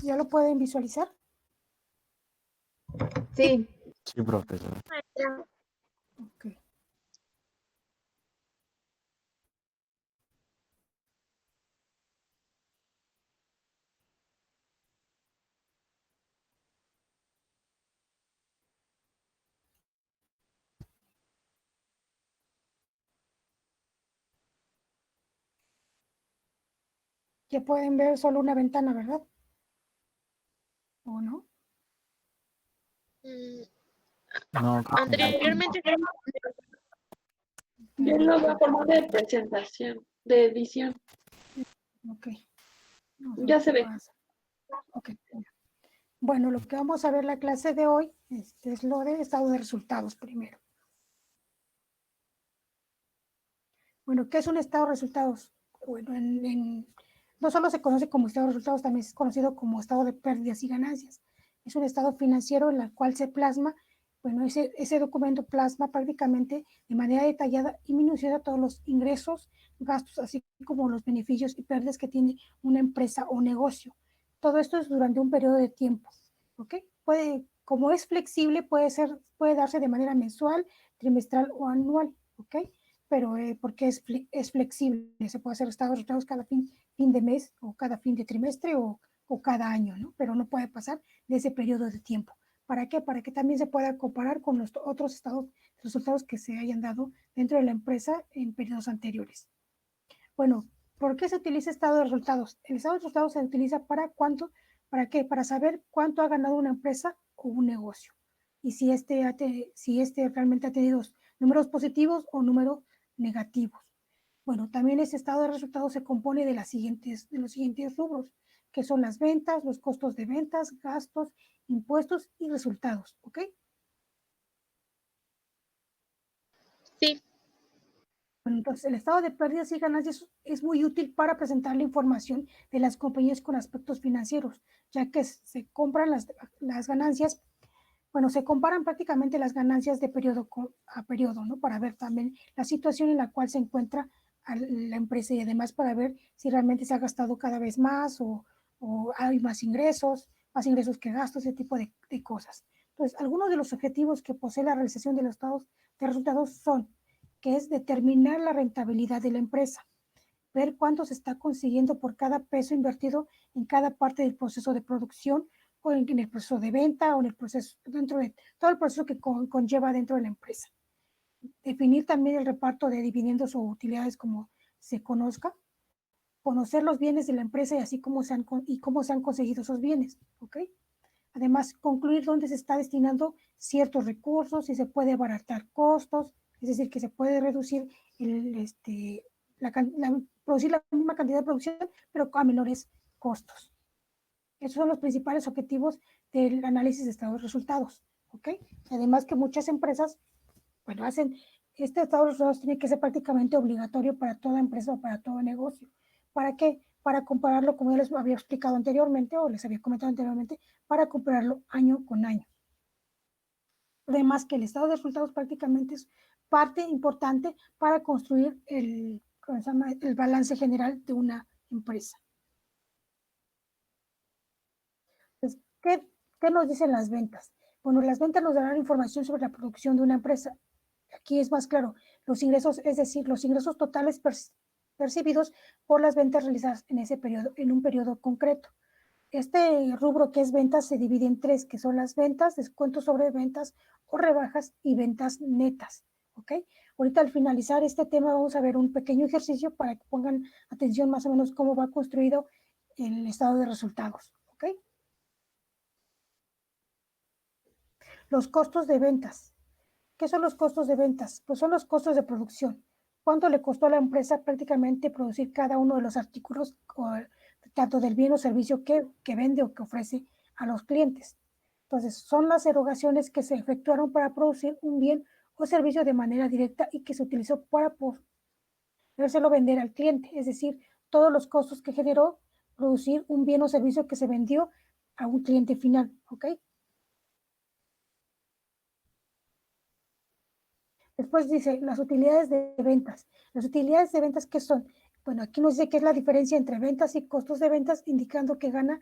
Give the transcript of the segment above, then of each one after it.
¿Ya lo pueden visualizar? Sí. Sí, profesor. Ok. Ya pueden ver solo una ventana, ¿verdad? ¿O no? No, creo que no. Anteriormente Ya no va a forma de presentación, de edición. Ok. No sé Ya qué se ve. pasa. Ok. Bueno, lo que vamos a ver la clase de hoy es lo de estado de resultados primero. Bueno, ¿qué es un estado de resultados? Bueno, no solo se conoce como estado de resultados, también es conocido como estado de pérdidas y ganancias. Es un estado financiero en el cual se plasma, bueno, ese documento plasma prácticamente de manera detallada y minuciosa todos los ingresos, gastos, así como los beneficios y pérdidas que tiene una empresa o negocio. Todo esto es durante un periodo de tiempo, ¿ok? Como es flexible, puede darse de manera mensual, trimestral o anual, ¿ok? Pero porque es flexible, se puede hacer estados de resultados cada fin de mes o cada fin de trimestre o cada año, ¿no? Pero no puede pasar de ese periodo de tiempo. ¿Para qué? Para que también se pueda comparar con los otros estados de resultados que se hayan dado dentro de la empresa en periodos anteriores. Bueno, ¿por qué se utiliza estado de resultados? El estado de resultados se utiliza ¿para qué? Para saber cuánto ha ganado una empresa o un negocio y si este realmente ha tenido números positivos o números negativos. Bueno, también ese estado de resultados se compone de los siguientes rubros, que son las ventas, los costos de ventas, gastos, impuestos y resultados, ¿ok? sí. Bueno, entonces, el estado de pérdidas y ganancias es muy útil para presentar la información de las compañías con aspectos financieros, ya que se compran las ganancias, bueno, se comparan prácticamente las ganancias de periodo a periodo, ¿no? Para ver también la situación en la cual se encuentra la empresa y además para ver si realmente se ha gastado cada vez más o hay más ingresos que gastos, ese tipo de cosas. Entonces, algunos de los objetivos que posee la realización de los estados de resultados son que es determinar la rentabilidad de la empresa, ver cuánto se está consiguiendo por cada peso invertido en cada parte del proceso de producción o en el proceso de venta o en el proceso, dentro de todo el proceso que conlleva dentro de la empresa. Definir también el reparto de dividendos o utilidades como se conozca, conocer los bienes de la empresa y así cómo se han conseguido esos bienes, ¿ok? Además, concluir dónde se está destinando ciertos recursos, si se puede abaratar costos, es decir, que se puede reducir producir la misma cantidad de producción, pero a menores costos. Esos son los principales objetivos del análisis de estados de resultados, ¿ok? Además que muchas empresas, bueno, este estado de resultados tiene que ser prácticamente obligatorio para toda empresa o para todo negocio. ¿Para qué? Para compararlo, como ya les había explicado anteriormente o les había comentado anteriormente, para compararlo año con año. Además que el estado de resultados prácticamente es parte importante para construir el balance general de una empresa. Entonces, ¿qué nos dicen las ventas? Bueno, las ventas nos darán información sobre la producción de una empresa. Aquí es más claro, los ingresos, es decir, los ingresos totales percibidos por las ventas realizadas en ese periodo, en un periodo concreto. Este rubro que es ventas se divide en tres, que son las ventas, descuentos sobre ventas o rebajas y ventas netas. ¿Ok? Ahorita al finalizar este tema vamos a ver un pequeño ejercicio para que pongan atención más o menos cómo va construido el estado de resultados. ¿Ok? Los costos de ventas. ¿Qué son los costos de ventas? Pues son los costos de producción. ¿Cuánto le costó a la empresa prácticamente producir cada uno de los artículos, tanto del bien o servicio que vende o que ofrece a los clientes? Entonces, son las erogaciones que se efectuaron para producir un bien o servicio de manera directa y que se utilizó para podérselo vender al cliente. Es decir, todos los costos que generó producir un bien o servicio que se vendió a un cliente final. ¿Ok? Después dice las utilidades de ventas. Las utilidades de ventas, ¿qué son? Bueno, aquí nos dice que es la diferencia entre ventas y costos de ventas, indicando que gana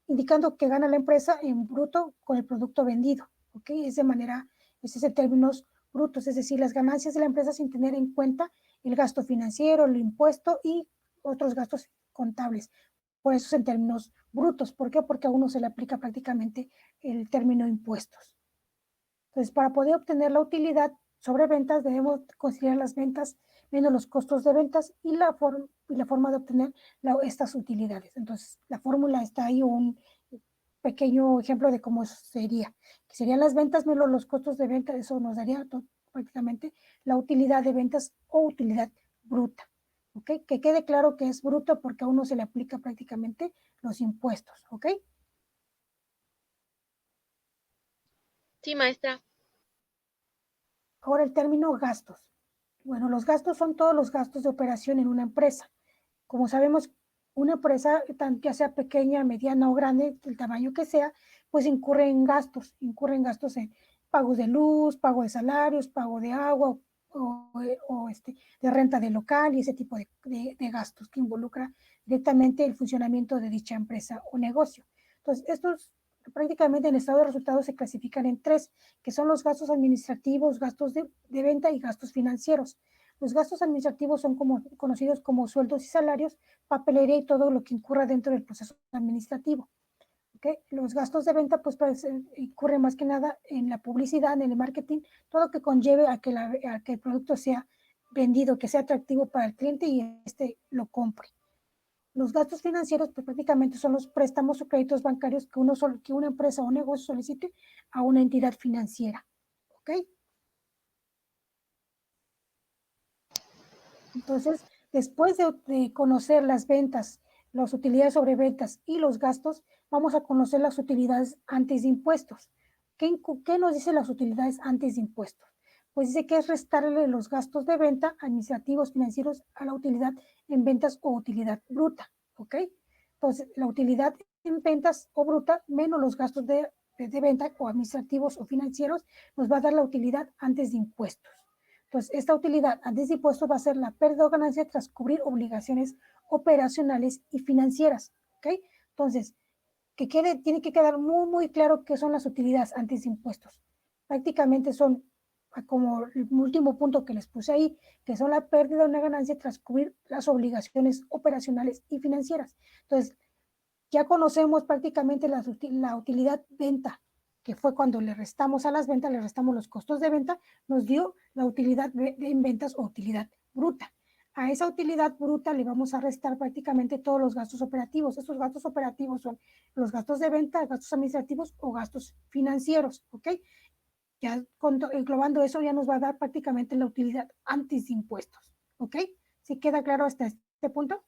indicando que gana la empresa en bruto con el producto vendido, ¿ok? Es de manera, ese es en términos brutos, es decir, las ganancias de la empresa sin tener en cuenta el gasto financiero, el impuesto y otros gastos contables. Por eso es en términos brutos. ¿Por qué? Porque a uno se le aplica prácticamente el término impuestos. Entonces, para poder obtener la utilidad sobre ventas, debemos considerar las ventas menos los costos de ventas y la forma de obtener estas utilidades. Entonces, la fórmula está ahí, un pequeño ejemplo de cómo sería. Que serían las ventas menos los costos de venta, eso nos daría prácticamente la utilidad de ventas o utilidad bruta. ¿Ok? Que quede claro que es bruto porque a uno se le aplica prácticamente los impuestos. ¿Ok? Sí, maestra. Ahora el término gastos. Bueno, los gastos son todos los gastos de operación en una empresa. Como sabemos, una empresa, ya sea pequeña, mediana o grande, el tamaño que sea, pues incurre en gastos en pagos de luz, pago de salarios, pago de agua de renta de local y ese tipo de gastos que involucra directamente el funcionamiento de dicha empresa o negocio. Entonces, estos prácticamente en el estado de resultados se clasifican en tres, que son los gastos administrativos, gastos de venta y gastos financieros. Los gastos administrativos son conocidos como sueldos y salarios, papelería y todo lo que incurra dentro del proceso administrativo. ¿Okay? Los gastos de venta pues incurren más que nada en la publicidad, en el marketing, todo lo que conlleve a que el producto sea vendido, que sea atractivo para el cliente y lo compre. Los gastos financieros pues, prácticamente son los préstamos o créditos bancarios que una empresa o negocio solicite a una entidad financiera. ¿Ok? Entonces, después de conocer las ventas, las utilidades sobre ventas y los gastos, vamos a conocer las utilidades antes de impuestos. ¿Qué nos dice las utilidades antes de impuestos? Pues dice que es restarle los gastos de venta administrativos financieros a la utilidad en ventas o utilidad bruta, ¿ok? Entonces, la utilidad en ventas o bruta menos los gastos de venta o administrativos o financieros nos va a dar la utilidad antes de impuestos. Entonces, esta utilidad antes de impuestos va a ser la pérdida o ganancia tras cubrir obligaciones operacionales y financieras, ¿ok? Entonces, tiene que quedar muy, muy claro qué son las utilidades antes de impuestos. Prácticamente son, como el último punto que les puse ahí, que son la pérdida o una ganancia tras cubrir las obligaciones operacionales y financieras. Entonces, ya conocemos prácticamente la utilidad venta, que fue cuando le restamos a las ventas, le restamos los costos de venta, nos dio la utilidad en ventas o utilidad bruta. A esa utilidad bruta le vamos a restar prácticamente todos los gastos operativos. Estos gastos operativos son los gastos de venta, gastos administrativos o gastos financieros, ¿ok? Ya englobando eso ya nos va a dar prácticamente la utilidad antes de impuestos, ¿ok? ¿Sí queda claro hasta este punto?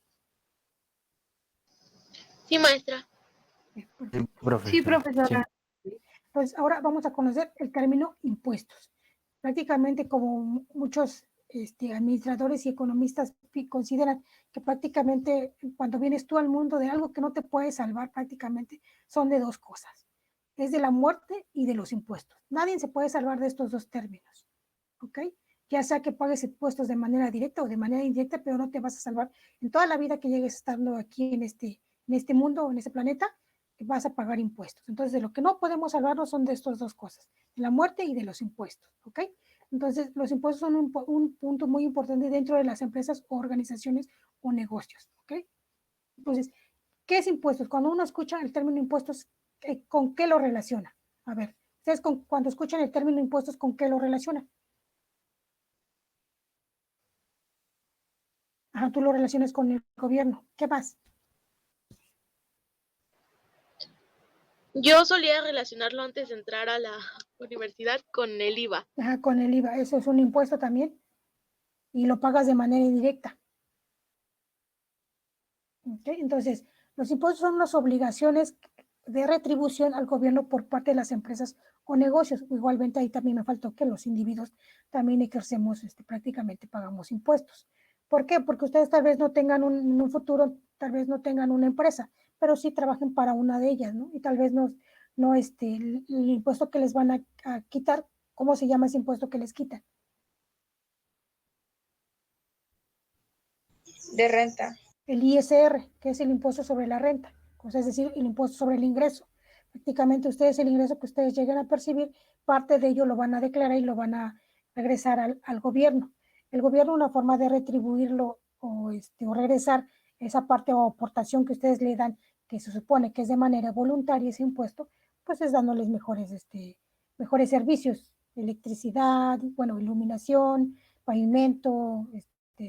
Sí, maestra. Bien, Sí, perfecto. profe. Sí, profesora. Pues ahora vamos a conocer el término impuestos. Prácticamente como muchos administradores y economistas consideran que prácticamente cuando vienes tú al mundo de algo que no te puede salvar prácticamente son de dos cosas. Es de la muerte y de los impuestos. Nadie se puede salvar de estos dos términos. ¿Ok? Ya sea que pagues impuestos de manera directa o de manera indirecta, pero no te vas a salvar en toda la vida que llegues estando aquí en este mundo o en este planeta, vas a pagar impuestos. Entonces, de lo que no podemos salvarnos son de estas dos cosas, de la muerte y de los impuestos, ¿ok? Entonces, los impuestos son un punto muy importante dentro de las empresas o organizaciones o negocios, ¿ok? Entonces, ¿qué es impuestos? Cuando uno escucha el término impuestos, ¿con qué lo relaciona? A ver, ustedes cuando escuchan el término impuestos, ¿con qué lo relacionan? Ajá, tú lo relacionas con el gobierno. ¿Qué más? Yo solía relacionarlo antes de entrar a la universidad con el IVA. Ajá, con el IVA. Eso es un impuesto también y lo pagas de manera indirecta. ¿Okay? Entonces, los impuestos son las obligaciones de retribución al gobierno por parte de las empresas o negocios. Igualmente ahí también me faltó que los individuos también ejercemos, prácticamente pagamos impuestos. ¿Por qué? Porque ustedes tal vez no tengan en un futuro, tal vez no tengan una empresa, pero sí trabajen para una de ellas, ¿no? Y tal vez no el impuesto que les van a quitar, ¿cómo se llama ese impuesto que les quitan? De renta. El ISR, que es el impuesto sobre la renta, o sea, es decir, el impuesto sobre el ingreso. Prácticamente ustedes, el ingreso que ustedes lleguen a percibir, parte de ello lo van a declarar y lo van a regresar al gobierno. El gobierno, una forma de retribuirlo o regresar esa parte o aportación que ustedes le dan, que se supone que es de manera voluntaria ese impuesto, pues es dándoles mejores servicios, electricidad, bueno, iluminación, pavimento,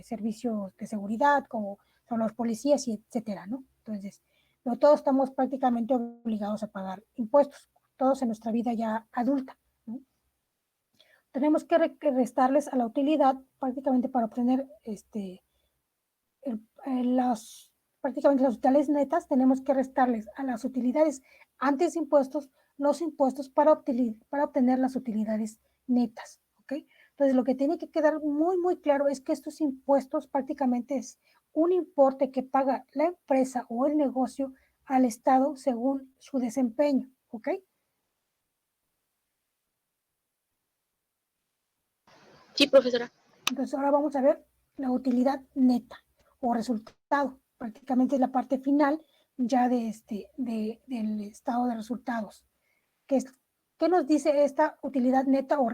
servicios de seguridad, como son los policías, y etcétera, ¿no? Entonces, no todos estamos prácticamente obligados a pagar impuestos, todos en nuestra vida ya adulta, ¿no? Tenemos que restarles a la utilidad prácticamente para obtener prácticamente las utilidades netas, tenemos que restarles a las utilidades antes de impuestos los impuestos para obtener las utilidades netas, ¿ok? Entonces, lo que tiene que quedar muy, muy claro es que estos impuestos prácticamente es un importe que paga la empresa o el negocio al Estado según su desempeño, ¿ok? Sí, profesora. Entonces, ahora vamos a ver la utilidad neta o resultado. Prácticamente es la parte final ya del estado de resultados. ¿Qué nos dice esta utilidad neta o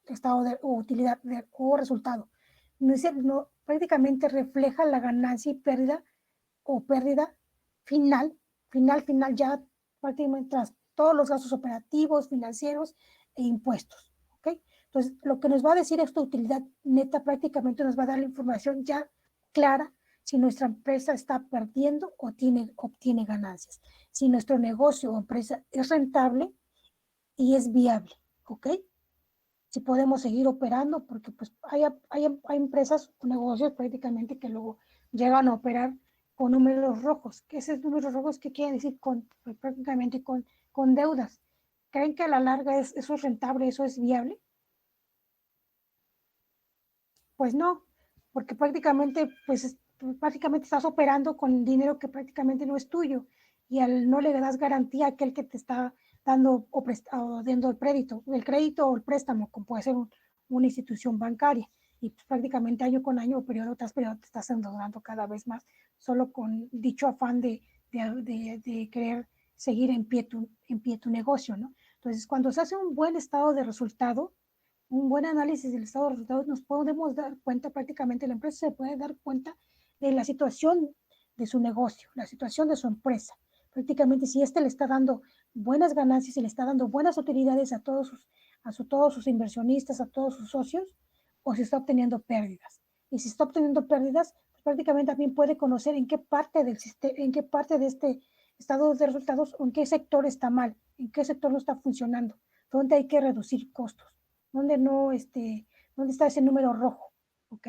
estado o utilidad o resultado? Prácticamente refleja la ganancia y pérdida o pérdida final, final ya prácticamente tras todos los gastos operativos, financieros e impuestos. ¿Ok? Entonces, lo que nos va a decir esta utilidad neta prácticamente nos va a dar la información ya clara si nuestra empresa está perdiendo o obtiene ganancias, si nuestro negocio o empresa es rentable y es viable, ¿ok? Si podemos seguir operando, porque pues hay empresas o negocios prácticamente que luego llegan a operar con números rojos. ¿Qué es números rojos? ¿Qué quiere decir? Prácticamente con deudas. ¿Creen que a la larga eso es rentable, eso es viable? Pues no, porque prácticamente estás operando con dinero que prácticamente no es tuyo y no le das garantía a aquel que te está dando o dando el crédito o el préstamo, como puede ser una institución bancaria. Y pues, prácticamente año con año, periodo tras periodo, te estás endeudando cada vez más, solo con dicho afán de querer seguir en pie tu negocio, ¿no? Entonces, cuando se hace un buen estado de resultado, un buen análisis del estado de resultados, nos podemos dar cuenta, prácticamente la empresa se puede dar cuenta de la situación de su negocio, la situación de su empresa. Prácticamente si le está dando buenas ganancias y le está dando buenas utilidades a todos sus inversionistas, a todos sus socios, o si está obteniendo pérdidas. Y si está obteniendo pérdidas, pues prácticamente también puede conocer en qué parte de este estado de resultados o en qué sector está mal, en qué sector no está funcionando, dónde hay que reducir costos, dónde dónde está ese número rojo, ¿ok?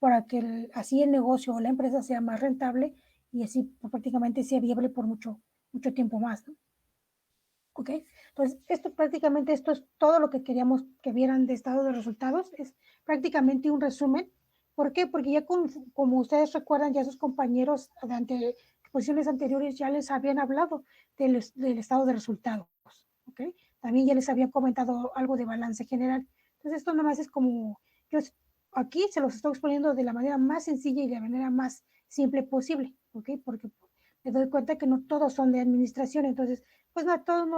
Para que así el negocio o la empresa sea más rentable y así prácticamente sea viable por mucho tiempo más, ¿no? ¿Ok? Entonces, esto es todo lo que queríamos que vieran de estado de resultados, es prácticamente un resumen. ¿Por qué? Porque ya como ustedes recuerdan, ya sus compañeros de posiciones anteriores ya les habían hablado del estado de resultados, ¿ok? También ya les habían comentado algo de balance general. Entonces, esto nomás es como, yo aquí se los estoy exponiendo de la manera más sencilla y de la manera más simple posible, ¿ok? Porque me doy cuenta que no todos son de administración, entonces pues no a todos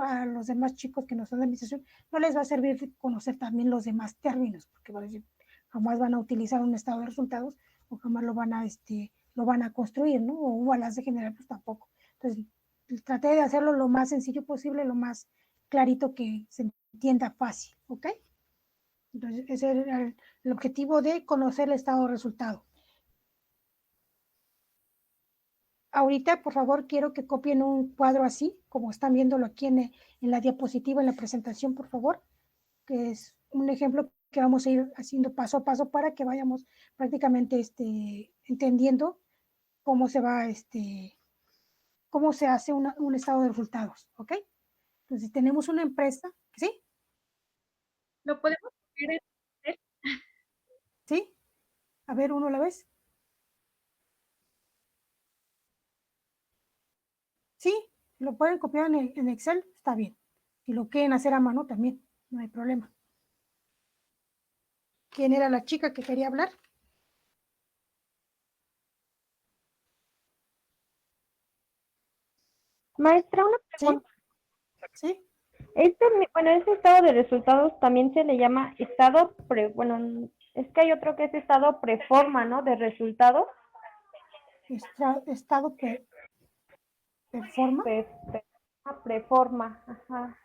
a los demás chicos que no son de administración, no les va a servir conocer también los demás términos, porque van a decir, jamás van a utilizar un estado de resultados o jamás lo van a construir, ¿no? O un balance general, pues tampoco. Entonces, traté de hacerlo lo más sencillo posible, lo más clarito que se entienda fácil, ¿ok? Entonces, ese era el objetivo de conocer el estado de resultado. Ahorita, por favor, quiero que copien un cuadro así, como están viéndolo aquí en la diapositiva, en la presentación, por favor, que es un ejemplo que vamos a ir haciendo paso a paso para que vayamos prácticamente entendiendo cómo cómo se hace un estado de resultados, ¿ok? Entonces, tenemos una empresa, ¿sí? ¿Lo podemos ver en Excel? ¿Sí? A ver, uno a la vez. Sí, lo pueden copiar en Excel, está bien. Si lo quieren hacer a mano también, no hay problema. ¿Quién era la chica que quería hablar? Maestra, una ¿Sí? pregunta. ¿Sí? Bueno, ese estado de resultados también se le llama bueno, es que hay otro que es estado preforma, ¿no? De resultados. Estado performa. Preforma, ajá.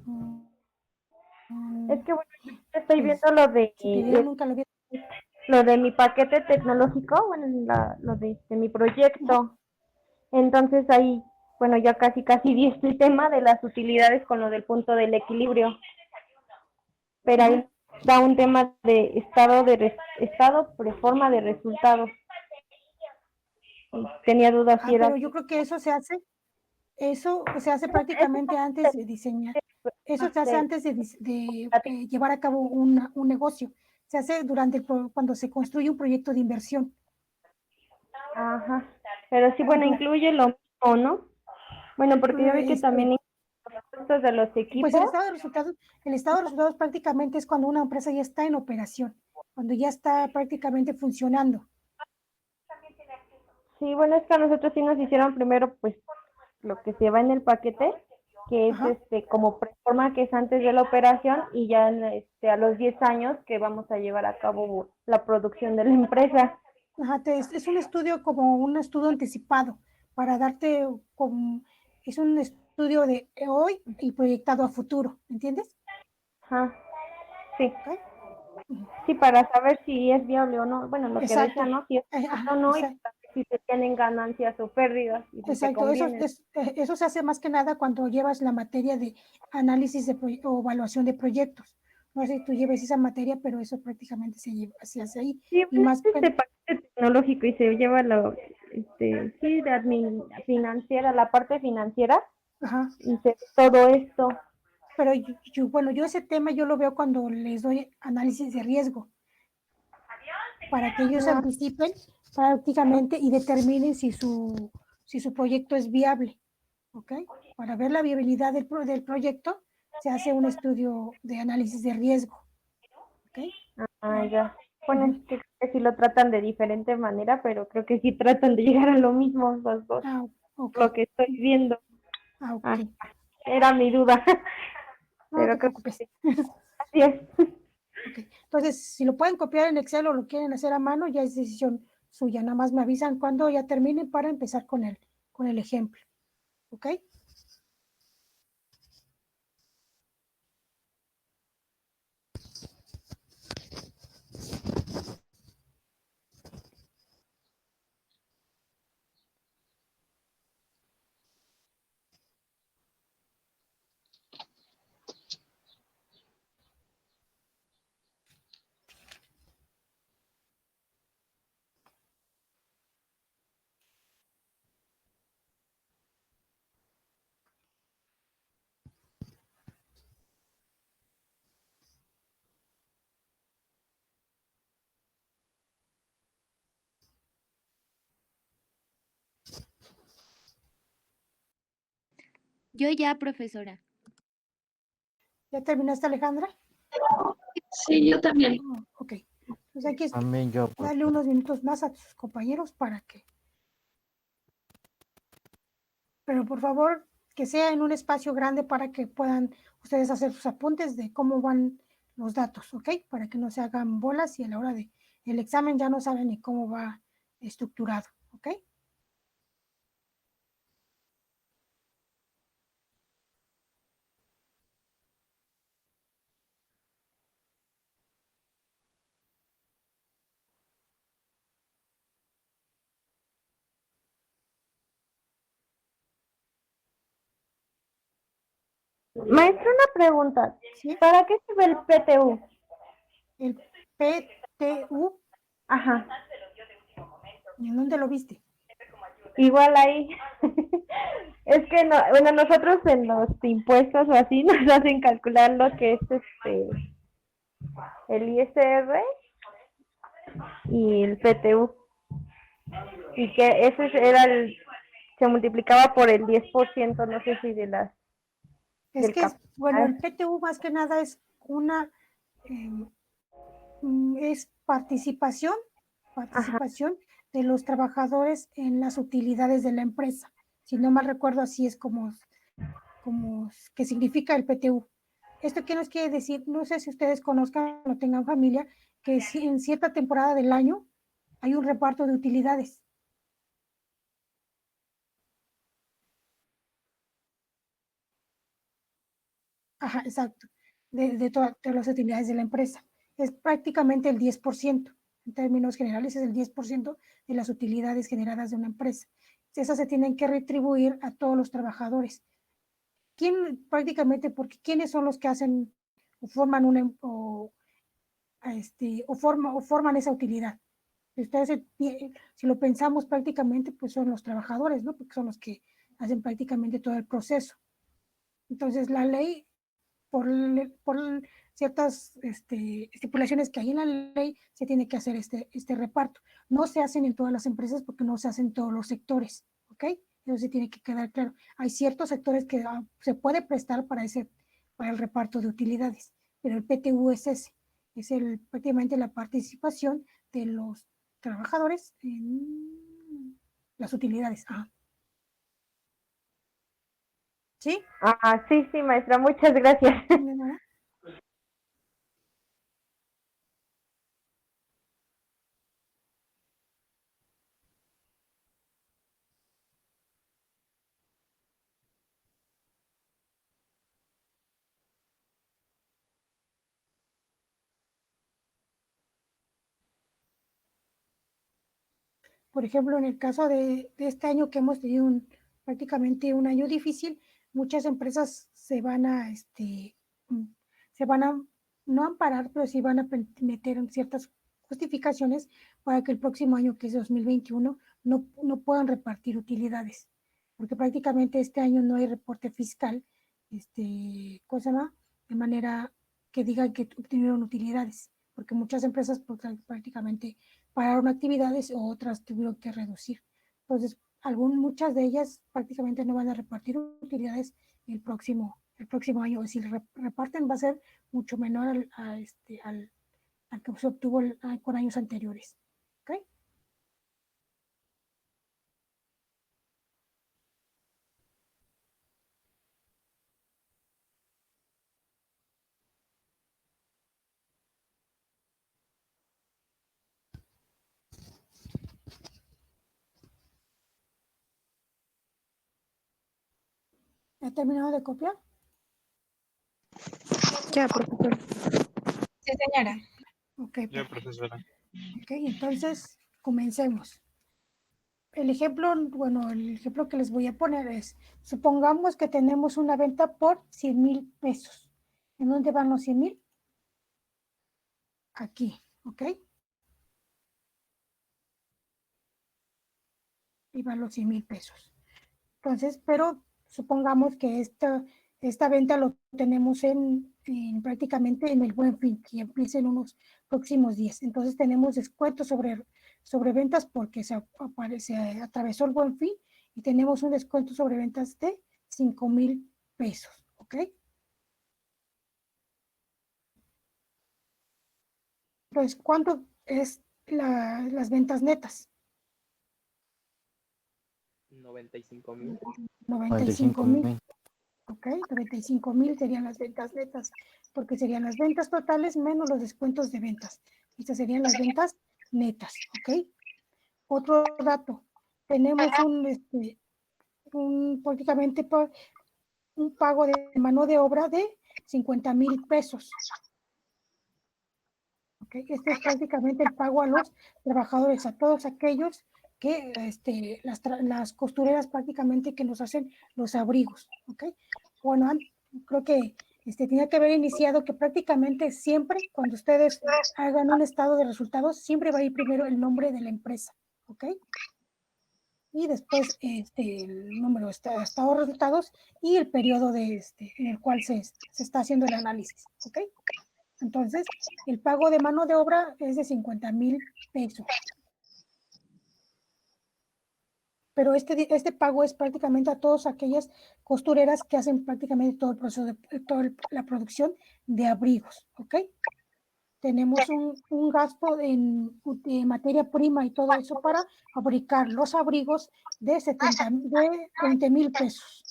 Mm, Es que bueno, yo estoy pues, viendo si te diera, nunca lo había. lo de mi paquete tecnológico, bueno, lo de mi proyecto. Entonces ahí, bueno, ya casi vi este tema de las utilidades con lo del punto del equilibrio. Pero ahí da un tema de estado preforma de resultados. Y tenía dudas si era Pero yo creo que eso se hace prácticamente antes de diseñar. Eso se hace antes de llevar a cabo un negocio. Se hace cuando se construye un proyecto de inversión. Ajá. Pero sí, Por bueno, ejemplo, incluye lo mismo, ¿no? Bueno, porque yo vi que también los costos de los pues equipos. el estado de resultados prácticamente es cuando una empresa ya está en operación, cuando ya está prácticamente funcionando. Sí, bueno, es que a nosotros sí nos hicieron primero, pues, lo que se va en el paquete, que es Ajá. como preforma, que es antes de la operación, y ya a los 10 años que vamos a llevar a cabo la producción de la empresa. Ajá, es un estudio como un estudio anticipado para darte es un estudio de hoy y proyectado a futuro, ¿entiendes? Ajá, sí. ¿Ok? Ujú. Sí, para saber si es viable o no. Bueno, lo que decía, Exacto. ¿no? Si es viable o no, y Exacto. si se tienen ganancias o pérdidas, y si te Exacto. conviene. Eso se hace más que nada cuando llevas la materia de análisis o evaluación de proyectos. No sé si tú lleves esa materia, pero eso prácticamente se hace ahí. Sí, Y bueno, más, es paquete tecnológico y se lleva sí, de financiera, la parte financiera, ajá. y todo esto. Pero bueno, yo ese tema yo lo veo cuando les doy análisis de riesgo, para que ellos Ah, anticipen prácticamente y determinen si su proyecto es viable, ¿ok? Para ver la viabilidad del proyecto se hace un estudio de análisis de riesgo, ¿ok? ya. Bueno, Ujú. es que creo que sí lo tratan de diferente manera, pero creo que sí tratan de llegar a lo mismo los dos, Ok, lo que estoy viendo. ok. Ah, era mi duda, No te pero creo preocupes. que así es. Okay. Entonces, si lo pueden copiar en Excel o lo quieren hacer a mano, ya es decisión suya. Nada más me avisan cuando ya terminen para empezar con el ejemplo. ¿Ok? Yo ya, profesora. ¿Ya terminaste, Alejandra? Sí, yo también. Ok. Entonces hay que También yo, darle unos minutos más a tus compañeros para que, pero por favor, que sea en un espacio grande para que puedan ustedes hacer sus apuntes de cómo van los datos, ¿ok? Para que no se hagan bolas y a la hora de el examen ya no saben ni cómo va estructurado, ¿ok? Maestra, una pregunta. ¿Sí? ¿Para qué sirve el PTU? El PTU, Ajá, ¿en dónde lo viste? igual ahí. Es que no, bueno, nosotros en los impuestos o así nos hacen calcular lo que es el ISR y el PTU. Y que ese se multiplicaba por el 10%, no sé si Es del que, bueno, el capital. PTU más que nada es eh, es Ajá, participación de los trabajadores en las utilidades de la empresa, Si no mal recuerdo, así es como que significa el PTU. ¿Esto qué nos quiere decir? No sé si ustedes conozcan o tengan familia, que si en cierta temporada del año hay un reparto de utilidades. Ajá, exacto, de todas las utilidades de la empresa. Es prácticamente el 10%, en términos generales es el 10% de las utilidades generadas de una empresa. Esas se tienen que retribuir a todos los trabajadores. ¿Quién prácticamente, porque quiénes son los que hacen o forman forman esa utilidad? Ustedes, si lo pensamos prácticamente, pues son los trabajadores, ¿no? Porque son los que hacen prácticamente todo el proceso. Entonces, la ley por ciertas estipulaciones que hay en la ley, se tiene que hacer este reparto. No se hacen en todas las empresas porque no se hacen en todos los sectores, ¿ok? Eso sí tiene que quedar claro. Hay ciertos sectores que se puede prestar para el reparto de utilidades, pero el PTU es ese, es prácticamente la participación de los trabajadores en las utilidades. Ajá. ¿Sí? Ah, sí, sí, maestra, muchas gracias. ¿De nada? Por ejemplo, en el caso de este año que hemos tenido prácticamente un año difícil, muchas empresas se van a, no amparar, pero sí van a meter en ciertas justificaciones para que el próximo año, que es 2021, no puedan repartir utilidades, porque prácticamente este año no hay reporte fiscal, ¿cómo se llama? De manera que digan que obtuvieron utilidades, porque muchas empresas pues, prácticamente pararon actividades o otras tuvieron que reducir. Entonces, muchas de ellas prácticamente no van a repartir utilidades el próximo año. Si reparten va a ser mucho menor al que se obtuvo con años anteriores. ¿Okay? ¿Ha terminado de copiar? Ya, profesora. Sí, señora. Ok, Ya, perfecto. profesora. Ok, entonces comencemos. El ejemplo que les voy a poner es, supongamos que tenemos una venta por 100,000 pesos. ¿En dónde van los 100,000? Aquí, ¿ok? Y van los 100,000 pesos. Entonces, pero supongamos que esta venta lo tenemos prácticamente en el Buen Fin, que empieza en unos próximos días. Entonces tenemos descuento sobre ventas porque se atravesó el Buen Fin y tenemos un descuento sobre ventas de 5,000 pesos, ¿ok? Entonces, ¿cuánto es las ventas netas? 95.000. 95,000. ¿Ok? 95,000 serían las ventas netas, porque serían las ventas totales menos los descuentos de ventas. Estas serían las ventas netas, ¿ok? Otro dato, tenemos prácticamente un pago de mano de obra de 50,000 pesos. ¿Ok? Este es prácticamente el pago a los trabajadores, a todos aquellos que las costureras prácticamente que nos hacen los abrigos, ¿ok? Bueno, creo que tenía que haber iniciado que prácticamente siempre cuando ustedes hagan un estado de resultados, siempre va a ir primero el nombre de la empresa, ¿ok? Y después el número de estado de resultados y el periodo en el cual se está haciendo el análisis, ¿ok? Entonces, el pago de mano de obra es de 50,000 pesos. Pero este pago es prácticamente a todas aquellas costureras que hacen prácticamente todo el proceso de toda la producción de abrigos, ¿ok? tenemos un gasto de materia prima y todo eso para fabricar los abrigos de 20,000 pesos.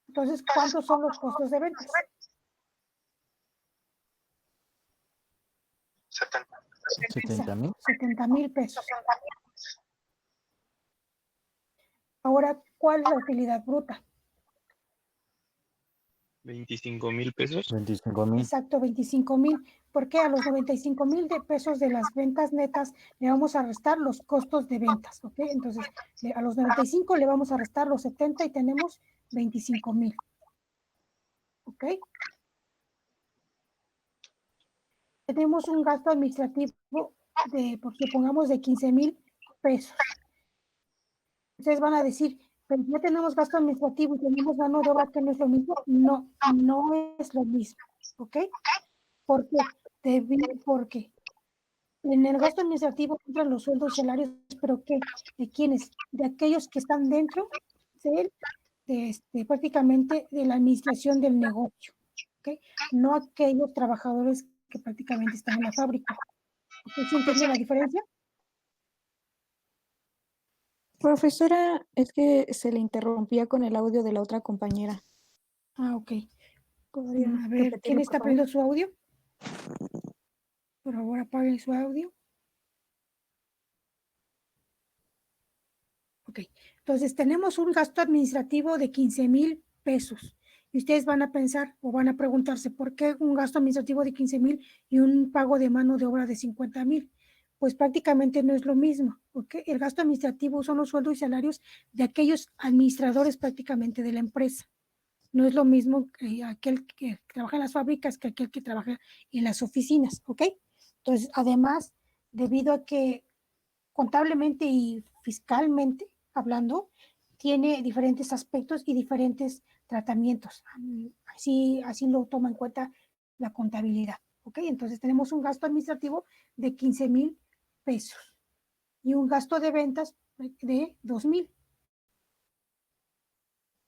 Entonces, ¿cuántos son los costos de ventas? 70,000. 70,000 pesos. Ahora, ¿cuál es la utilidad bruta? 25,000 pesos. 25,000. Exacto, 25,000. Porque a los 95,000 de pesos de las ventas netas le vamos a restar los costos de ventas, ¿ok? Entonces, a los 95 le vamos a restar los 70 y tenemos 25,000. ¿Ok? Tenemos un gasto administrativo por supongamos, de 15,000 pesos. Ustedes van a decir, pero ya tenemos gasto administrativo y tenemos mano de obra que no es lo mismo. No, no es lo mismo. ¿Ok? ¿Por qué? Porque en el gasto administrativo entran los sueldos y salarios, pero ¿qué? ¿De quiénes? De aquellos que están dentro prácticamente de la administración del negocio. ¿Ok? No aquellos trabajadores que prácticamente están en la fábrica. ¿Ok? ¿Sí entienden la diferencia? Profesora, es que se le interrumpía con el audio de la otra compañera. Ah, ok. ¿Podría A ver, repetirlo, ¿quién por está favor? poniendo su audio? Por favor, apaguen su audio. Ok, entonces tenemos un gasto administrativo de 15,000 pesos. Y ustedes van a pensar o van a preguntarse, ¿por qué un gasto administrativo de 15,000 y un pago de mano de obra de 50,000? Pues prácticamente no es lo mismo, ¿ok? El gasto administrativo son los sueldos y salarios de aquellos administradores prácticamente de la empresa. No es lo mismo que aquel que trabaja en las fábricas que aquel que trabaja en las oficinas, ¿ok? Entonces, además, debido a que contablemente y fiscalmente hablando, tiene diferentes aspectos y diferentes tratamientos. Así lo toma en cuenta la contabilidad, ¿ok? Entonces, tenemos un gasto administrativo de 15,000 pesos y un gasto de ventas de 2,000.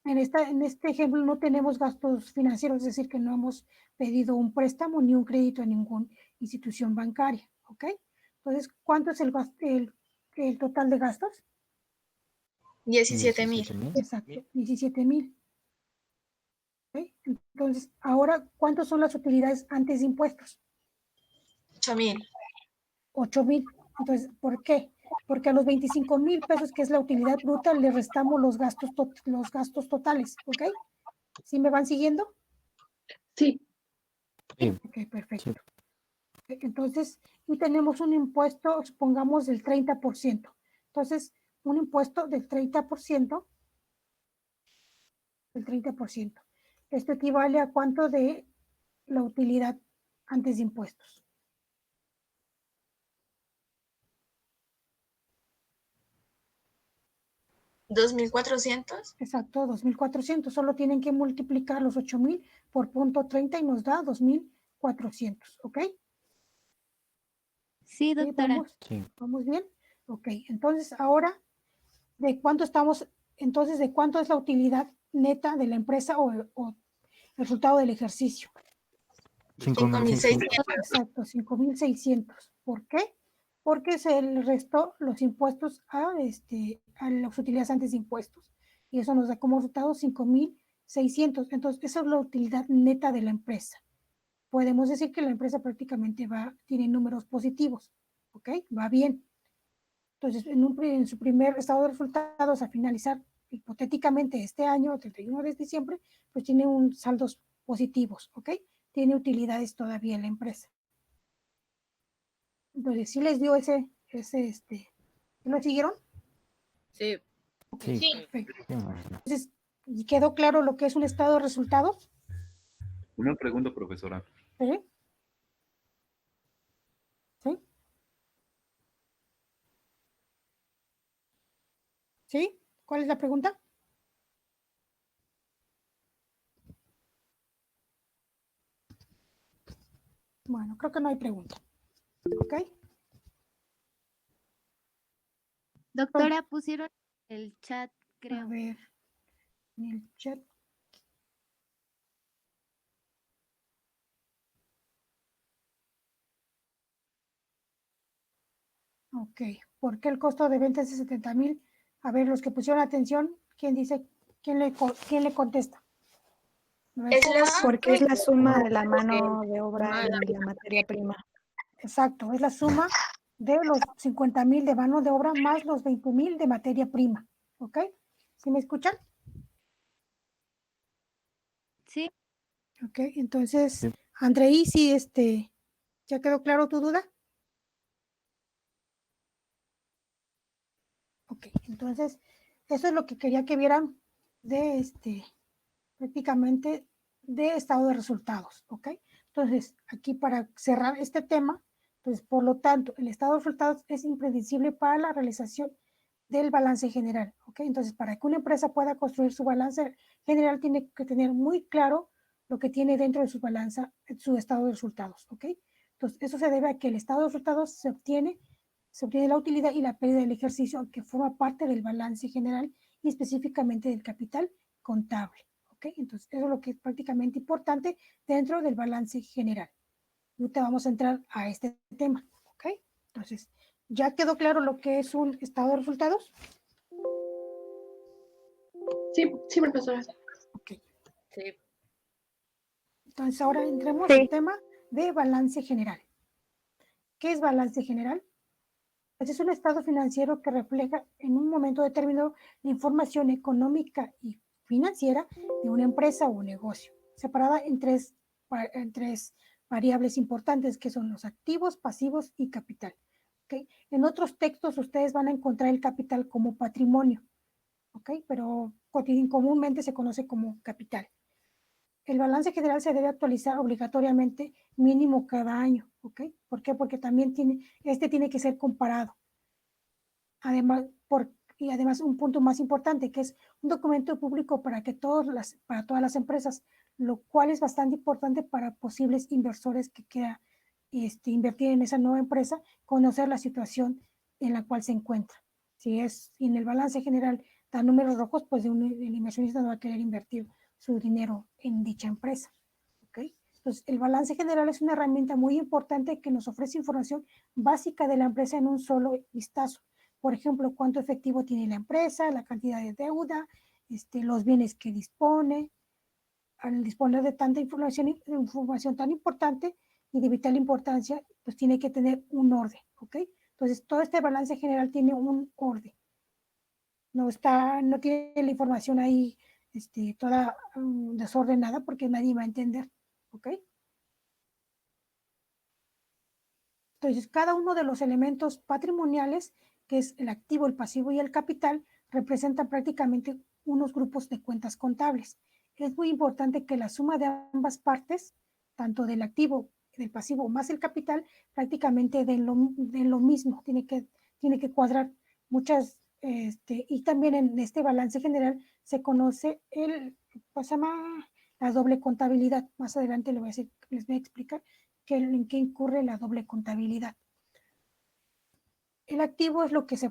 En este ejemplo no tenemos gastos financieros, es decir, que no hemos pedido un préstamo ni un crédito a ninguna institución bancaria, ¿ok? Entonces, ¿cuánto es el total de gastos? 17,000. 17,000. Exacto, 17,000. ¿Ok? Entonces, ahora, ¿cuántas son las utilidades antes de impuestos? 8,000. 8,000. Entonces, ¿por qué? Porque a los 25,000 pesos, que es la utilidad bruta, le restamos los gastos totales, ¿ok? ¿Sí me van siguiendo? Sí, Sí. Ok, perfecto. Sí. Entonces, y tenemos un impuesto, supongamos, del 30%. Entonces, un impuesto del 30%, Esto equivale a cuánto de la utilidad antes de impuestos. 2,400. Exacto, 2,400. Solo tienen que multiplicar los 8,000 por 0.30 y nos da 2,400. ¿Ok? Sí, ¿Sí? doctora. Sí. ¿Vamos bien? Ok, entonces ahora, ¿de cuánto es la utilidad neta de la empresa o el resultado del ejercicio? 5,600. Exacto, 5,600. ¿Por qué? Porque se le restó los impuestos a las utilidades antes de impuestos. Y eso nos da como resultado 5,600. Entonces, esa es la utilidad neta de la empresa. Podemos decir que la empresa prácticamente tiene números positivos. ¿Ok? Va bien. Entonces, en su primer estado de resultados, a finalizar hipotéticamente este año, el 31 de diciembre, pues tiene un saldos positivos. ¿Ok? Tiene utilidades todavía en la empresa. Entonces, ¿sí les dio ¿lo siguieron? Sí. Ok, Sí. perfecto. Sí, maestra. Entonces, ¿quedó claro lo que es un estado de resultados? Una pregunta, profesora. ¿Sí? ¿Sí? ¿Sí? ¿Cuál es la pregunta? Bueno, creo que no hay pregunta. ¿Ok? Doctora, pusieron el chat, A creo. ver, en el chat. Ok. ¿Por qué el costo de venta es de 70,000? A ver, los que pusieron atención, ¿quién dice? ¿Quién le contesta? Es la Porque es la suma de la Porque mano de obra y la materia prima. Exacto, es la suma de los 50,000 de mano de obra más los 20,000 de materia prima. ¿Ok? ¿Sí me escuchan? Sí, Ok, entonces, Sí. Andreí, sí, ¿ya quedó claro tu duda? Ok, entonces, eso es lo que quería que vieran de prácticamente de estado de resultados, ¿ok? Entonces, aquí para cerrar este tema, pues por lo tanto, el estado de resultados es imprescindible para la realización del balance general, ¿ok? Entonces, para que una empresa pueda construir su balance general, tiene que tener muy claro lo que tiene dentro de su balanza, su estado de resultados, ¿ok? Entonces, eso se debe a que el estado de resultados se obtiene la utilidad y la pérdida del ejercicio que forma parte del balance general y específicamente del capital contable. ¿Ok? Entonces, eso es lo que es prácticamente importante dentro del balance general. Ahorita vamos a entrar a este tema. ¿Ok? Entonces, ¿ya quedó claro lo que es un estado de resultados? Sí, profesora. Ok. Sí. Entonces, ahora entremos Sí. al tema de balance general. ¿Qué es balance general? Pues es un estado financiero que refleja en un momento determinado la información económica y financiera de una empresa o negocio, separada en tres variables importantes que son los activos, pasivos y capital. ¿Okay? En otros textos ustedes van a encontrar el capital como patrimonio, ¿okay? Pero comúnmente se conoce como capital. El balance general se debe actualizar obligatoriamente mínimo cada año, ¿ok? ¿Por qué? Porque también tiene que ser comparado. Además, y además un punto más importante, que es un documento público para todas las empresas, lo cual es bastante importante para posibles inversores que quieran invertir en esa nueva empresa, conocer la situación en la cual se encuentra. Si en el balance general da números rojos, pues el inversionista no va a querer invertir su dinero en dicha empresa. ¿Okay? Entonces, el balance general es una herramienta muy importante que nos ofrece información básica de la empresa en un solo vistazo. Por ejemplo, cuánto efectivo tiene la empresa, la cantidad de deuda, los bienes que dispone. Al disponer de tanta información tan importante y de vital importancia, pues tiene que tener un orden, ¿ok? Entonces, todo este balance general tiene un orden. No tiene la información ahí toda desordenada porque nadie va a entender, ¿ok? Entonces, cada uno de los elementos patrimoniales, que es el activo, el pasivo y el capital, representan prácticamente unos grupos de cuentas contables. Es muy importante que la suma de ambas partes, tanto del activo, del pasivo más el capital, prácticamente den lo mismo. Tiene que cuadrar muchas, y también en este balance general se conoce pues se llama la doble contabilidad. Más adelante les voy a explicar en qué incurre la doble contabilidad. El activo es lo que se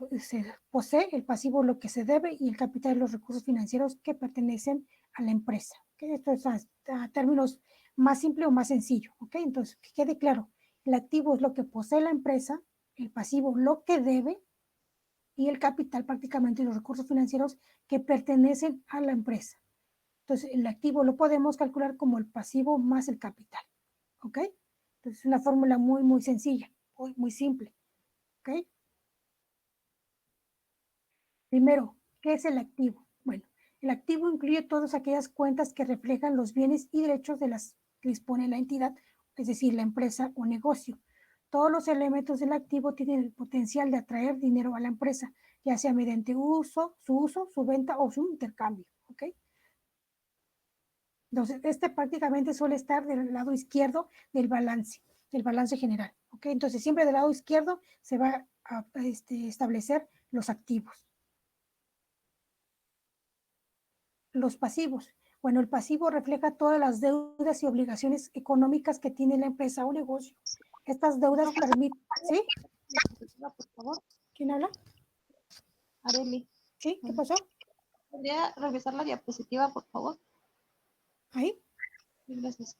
posee, el pasivo es lo que se debe y el capital es los recursos financieros que pertenecen a la empresa. ¿Okay? Esto es a términos más simple o más sencillo. ¿Okay? Entonces, que quede claro, el activo es lo que posee la empresa, el pasivo lo que debe y el capital prácticamente los recursos financieros que pertenecen a la empresa. Entonces, el activo lo podemos calcular como el pasivo más el capital. ¿Ok? Entonces, es una fórmula muy, muy sencilla, muy simple. ¿Ok? Primero, ¿qué es el activo? Bueno, el activo incluye todas aquellas cuentas que reflejan los bienes y derechos de las que dispone la entidad, es decir, la empresa o negocio. Todos los elementos del activo tienen el potencial de atraer dinero a la empresa, ya sea mediante su uso, su venta o su intercambio. ¿Ok? Entonces, prácticamente suele estar del lado izquierdo del balance general. ¿Ok? Entonces, siempre del lado izquierdo se va a establecer los activos. Los pasivos. Bueno, el pasivo refleja todas las deudas y obligaciones económicas que tiene la empresa o negocio. Estas deudas permiten, ¿sí? Por favor, ¿quién habla? Areli, ¿Sí? ¿Qué pasó? ¿podría revisar la diapositiva, por favor? ¿Ahí? Gracias.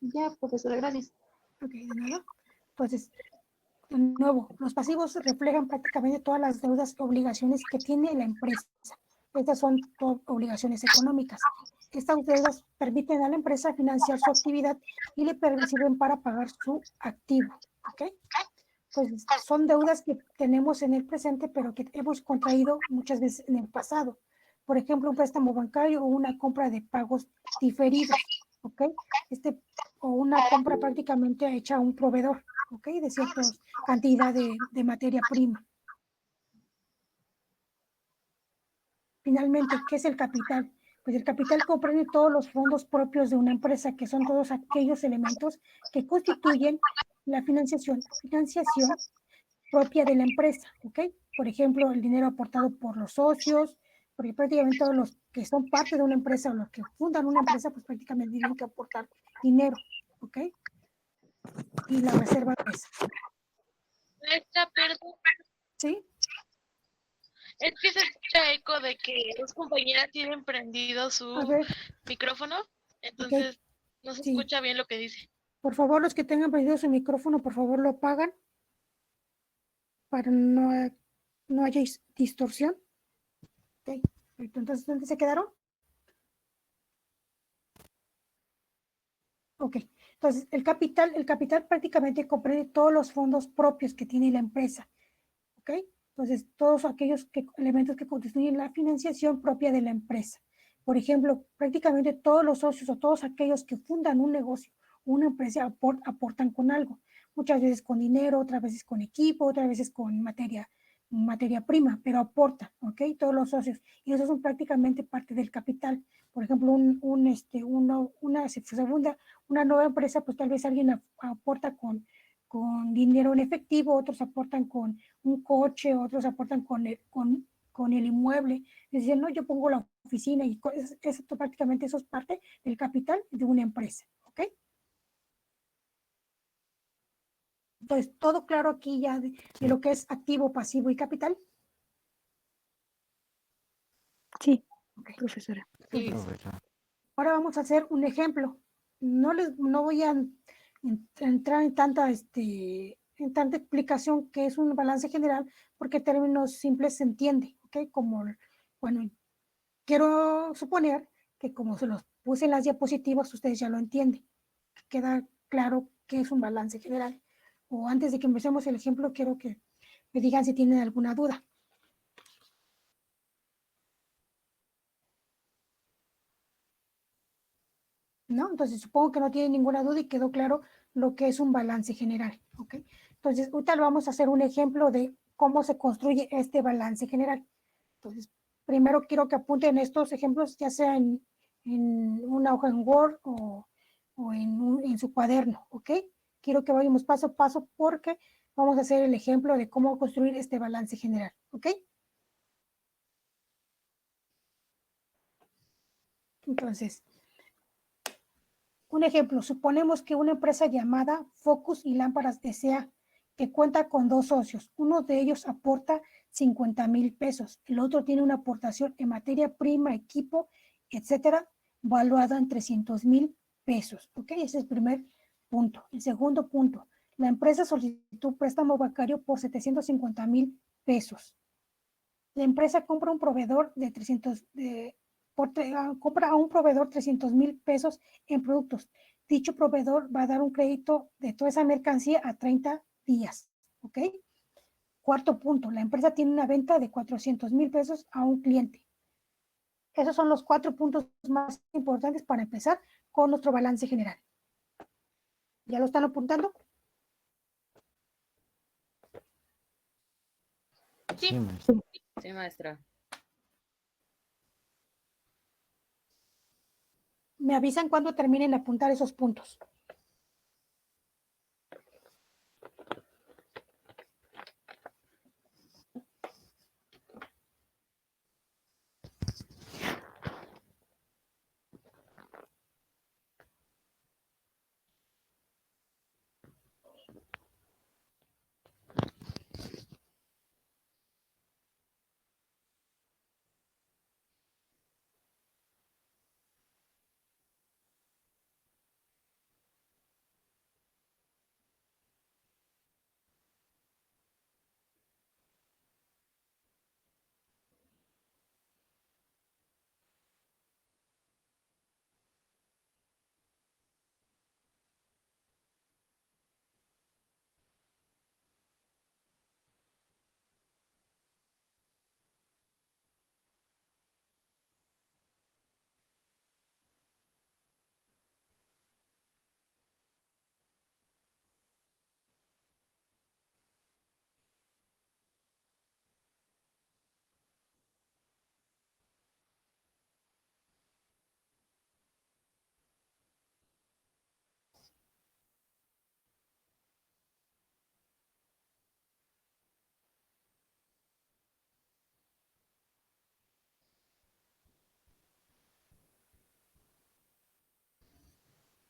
Ya, profesora, gracias. Ok, de nada. Entonces, de nuevo, los pasivos reflejan prácticamente todas las deudas y obligaciones que tiene la empresa. Estas son obligaciones económicas. Estas deudas permiten a la empresa financiar su actividad y le sirven para pagar su activo. ¿Ok? Pues son deudas que tenemos en el presente, pero que hemos contraído muchas veces en el pasado. Por ejemplo, un préstamo bancario o una compra de pagos diferidos. ¿Ok? O una compra prácticamente hecha a un proveedor. ¿Ok? De cierta cantidad de materia prima. Finalmente, ¿qué es el capital? Pues el capital comprende todos los fondos propios de una empresa, que son todos aquellos elementos que constituyen la financiación propia de la empresa, ¿ok? Por ejemplo, el dinero aportado por los socios, porque prácticamente todos los que son parte de una empresa o los que fundan una empresa, pues prácticamente tienen que aportar dinero, ¿ok? Y la reserva de esa, Maestra, perdón, ¿sí? es que se escucha eco de que dos compañeras tienen prendido A su ver, micrófono, ok, entonces no se sí. escucha bien lo que dice. Por favor, los que tengan prendido su micrófono, por favor, lo apagan para no haya distorsión. Ok, entonces, ¿dónde se quedaron? Ok, entonces el capital prácticamente comprende todos los fondos propios que tiene la empresa, ¿ok? Entonces, todos aquellos elementos que constituyen la financiación propia de la empresa. Por ejemplo, prácticamente todos los socios o todos aquellos que fundan un negocio, una empresa, aportan con algo. Muchas veces con dinero, otras veces con equipo, otras veces con materia prima, pero aportan, ¿ok? Todos los socios. Y esos son prácticamente parte del capital. Por ejemplo, se funda una nueva empresa, pues tal vez alguien aporta con dinero en efectivo, otros aportan con un coche, otros aportan con el inmueble. Es decir, no, yo pongo la oficina y prácticamente eso es parte del capital de una empresa. ¿Ok? Entonces, todo claro aquí ya de lo que es activo, pasivo y capital. Sí, Ok. profesora. Sí. Profesora. Ahora vamos a hacer un ejemplo. No voy a entrar en tanta explicación que es un balance general, porque términos simples se entiende, ¿ok? Bueno, quiero suponer que como se los puse en las diapositivas, ustedes ya lo entienden. Queda claro que es un balance general. O antes de que empecemos el ejemplo, quiero que me digan si tienen alguna duda. ¿No? Entonces supongo que no tienen ninguna duda y quedó claro lo que es un balance general, ¿ok? Entonces, ahorita lo vamos a hacer un ejemplo de cómo se construye este balance general. Entonces, primero quiero que apunten estos ejemplos, ya sea en una hoja en Word o en su cuaderno, ¿ok? Quiero que vayamos paso a paso porque vamos a hacer el ejemplo de cómo construir este balance general, ¿ok? Entonces, un ejemplo, suponemos que una empresa llamada Focus y Lámparas S.A. que cuenta con dos socios. Uno de ellos aporta 50,000 pesos. El otro tiene una aportación en materia prima, equipo, etcétera, valuada en 300,000 pesos. ¿Ok? Ese es el primer punto. El segundo punto, la empresa solicitó un préstamo bancario por 750,000 pesos. La empresa compra un proveedor de 300, compra a un proveedor 300,000 pesos en productos. Dicho proveedor va a dar un crédito de toda esa mercancía a 30 días. ¿Ok? Cuarto punto, la empresa tiene una venta de 400,000 pesos a un cliente. Esos son los 4 puntos más importantes para empezar con nuestro balance general. ¿Ya lo están apuntando? Sí, maestra. Sí, maestra. Me avisan cuando terminen de apuntar esos puntos.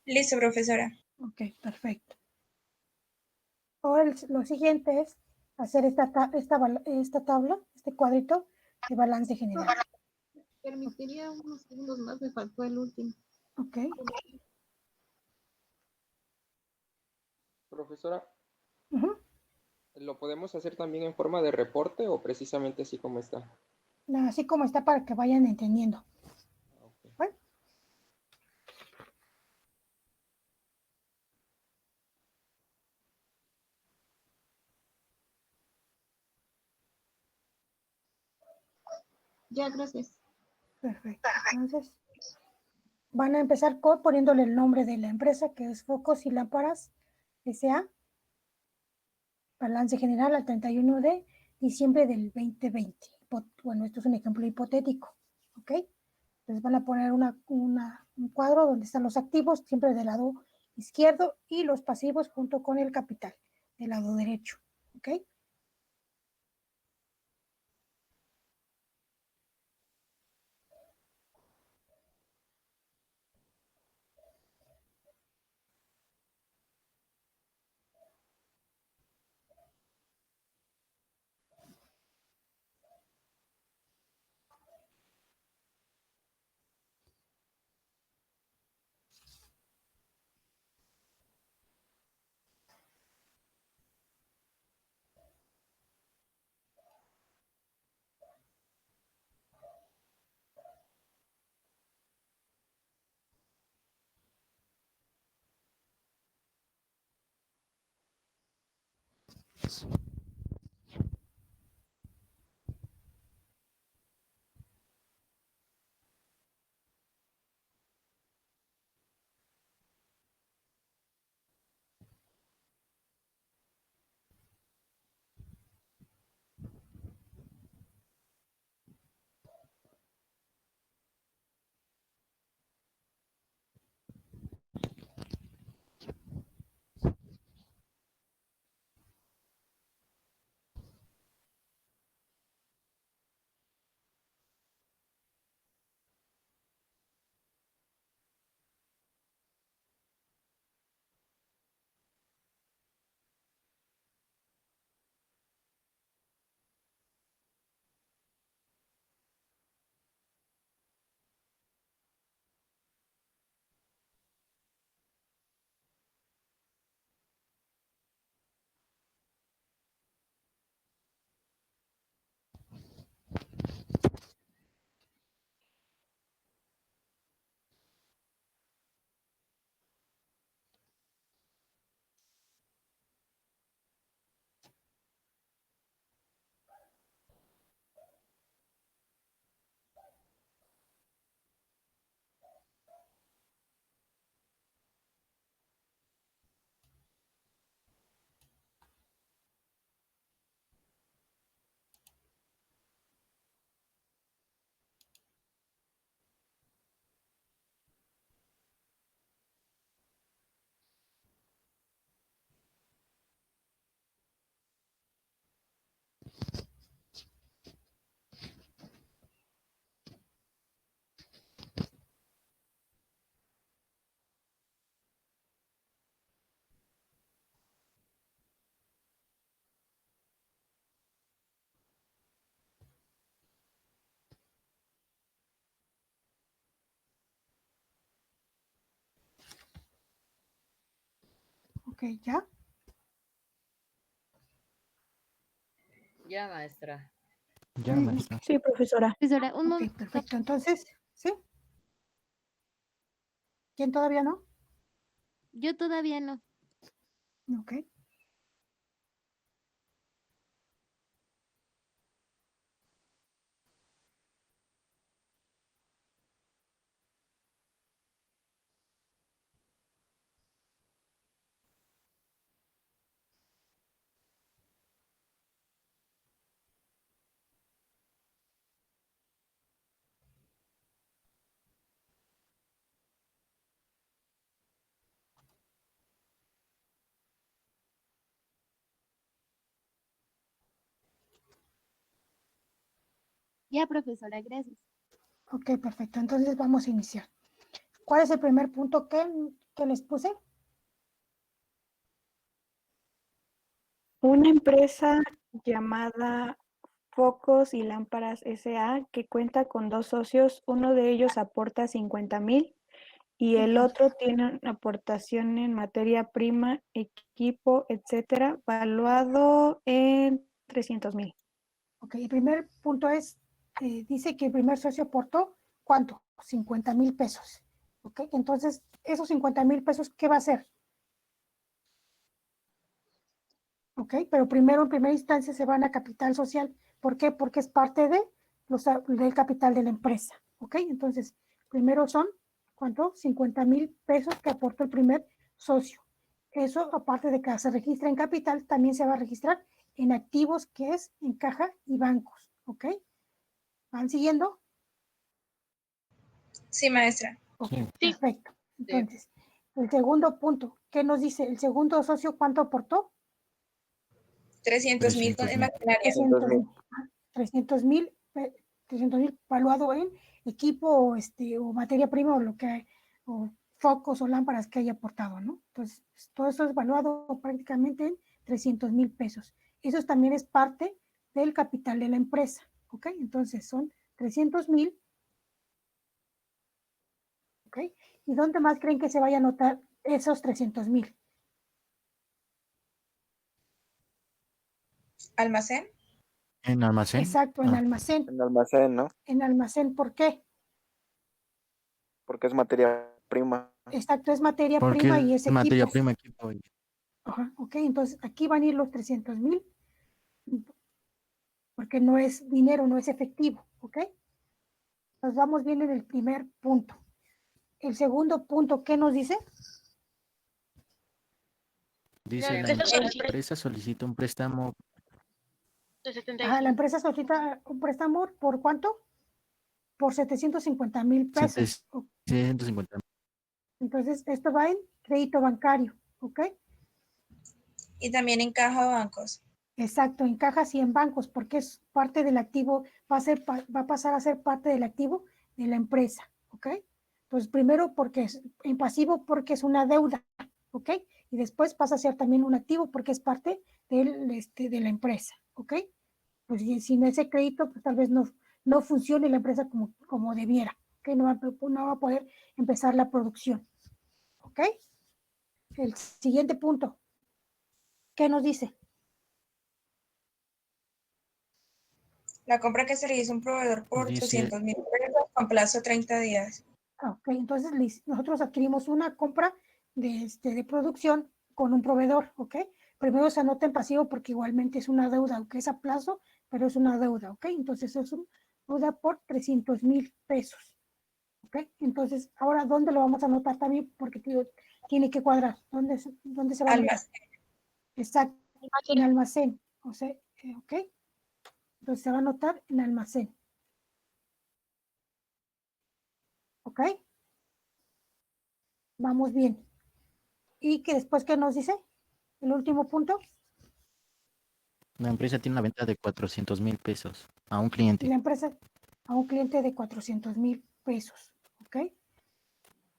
Listo, profesora. Ok, perfecto. Ahora lo siguiente es hacer esta tabla, este cuadrito de balance general. Permitiría unos segundos más, me faltó el último. Ok. Profesora, Ujú. ¿lo podemos hacer también en forma de reporte o precisamente así como está? Así como está para que vayan entendiendo. Ok. Bueno. Ya, gracias. Perfecto. Entonces, van a empezar poniéndole el nombre de la empresa, que es Focos y Lámparas S.A. Balance general al 31 de diciembre del 2020. Bueno, esto es un ejemplo hipotético. ¿Ok? Entonces van a poner un cuadro donde están los activos, siempre del lado izquierdo, y los pasivos junto con el capital, del lado derecho. ¿Ok? Ok, ¿ya? Ya, maestra. Ya, maestra. Sí, profesora. Profesora, un Ok, momento. perfecto. Entonces, ¿sí? ¿Quién todavía no? Yo todavía no. Ok. Ya, profesora, gracias. Ok, perfecto. Entonces vamos a iniciar. ¿Cuál es el primer punto ¿Qué les puse? Una empresa llamada Focos y Lámparas S.A. que cuenta con 2 socios, uno de ellos aporta 50,000 y el otro tiene una aportación en materia prima, equipo, etcétera, valuado en 300,000. Ok, el primer punto es, dice que el primer socio aportó, ¿cuánto? 50,000 pesos. Ok, entonces, esos 50,000 pesos, ¿qué va a hacer? Ok, pero primero, en primera instancia, se van a capital social. ¿Por qué? Porque es parte de del capital de la empresa. Ok, entonces, primero son, ¿cuánto? 50,000 pesos que aportó el primer socio. Eso, aparte de que se registra en capital, también se va a registrar en activos, que es en caja y bancos. ¿Ok? ¿Van siguiendo? Sí, maestra. Ok, Sí. perfecto. Entonces, el segundo punto, ¿qué nos dice? El segundo socio, ¿cuánto aportó? 300,000 en 300,000. maquinaria. 300,000 valuado en equipo o materia prima o lo que o focos o lámparas que haya aportado, ¿no? Entonces, todo eso es valuado prácticamente en 300,000 pesos. Eso también es parte del capital de la empresa, ¿ok? Entonces, son 300,000, ¿ok? ¿Y dónde más creen que se vaya a anotar esos 300,000? Almacén. ¿En almacén? Exacto, en almacén. En almacén, ¿no? En almacén, ¿por qué? Porque es materia prima. Exacto, es materia Porque prima y es es materia equipos. prima, equipo. Ajá, ok, entonces aquí van a ir los 300,000 porque no es dinero, no es efectivo, ¿ok? Nos vamos bien en el primer punto. El segundo punto, ¿qué nos dice? Dice, la empresa solicita un préstamo De 70 Ajá, la empresa solicita un préstamo, ¿por cuánto? Por 750,000 pesos. 750,000. Entonces, esto va en crédito bancario, ¿ok? Y también en caja o bancos. Exacto, en cajas y en bancos, porque es parte del activo, va a pasar a ser parte del activo de la empresa, ¿ok? Entonces, primero porque es en pasivo, porque es una deuda, ¿ok? Y después pasa a ser también un activo porque es parte de la empresa, ¿ok? Pues sin ese crédito, pues tal vez no funcione la empresa como debiera, ¿ok? No va a poder empezar la producción, ¿ok? El siguiente punto, ¿qué nos dice? La compra que se le hizo a un proveedor por Dice, 300,000 pesos con plazo 30 días. Ok, entonces nosotros adquirimos una compra de producción con un proveedor, ¿ok? Primero se anota en pasivo porque igualmente es una deuda, aunque es a plazo, pero es una deuda, ¿ok? Entonces es una deuda por 300,000 pesos, ¿ok? Entonces, ahora, ¿dónde lo vamos a anotar también? Porque tiene que cuadrar. ¿Dónde se va a anotar? Almacén. Exacto, en almacén, o sea, ¿ok? Entonces se va a anotar en almacén, ¿ok? Vamos bien. ¿Y que después qué nos dice? El último punto. la empresa tiene una venta de 400,000 pesos a un Y cliente. la empresa a un cliente de 400,000 pesos, ¿ok?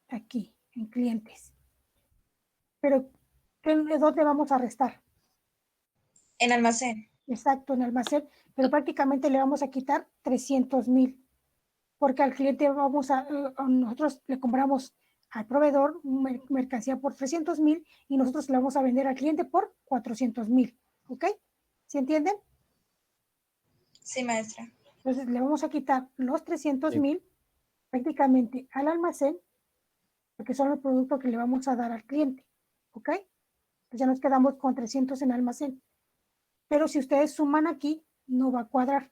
Aquí, en clientes. Pero, ¿dónde vamos a restar? En almacén. Exacto, en almacén, pero prácticamente le vamos a quitar 300,000, porque al cliente nosotros le compramos al proveedor mercancía por 300,000 y nosotros le vamos a vender al cliente por 400,000, ¿ok? ¿Sí entienden? Sí, maestra. Entonces le vamos a quitar los 300,000 prácticamente al almacén, porque son los productos que le vamos a dar al cliente, ¿ok? Pues ya nos quedamos con 300 en almacén. Pero si ustedes suman aquí, no va a cuadrar.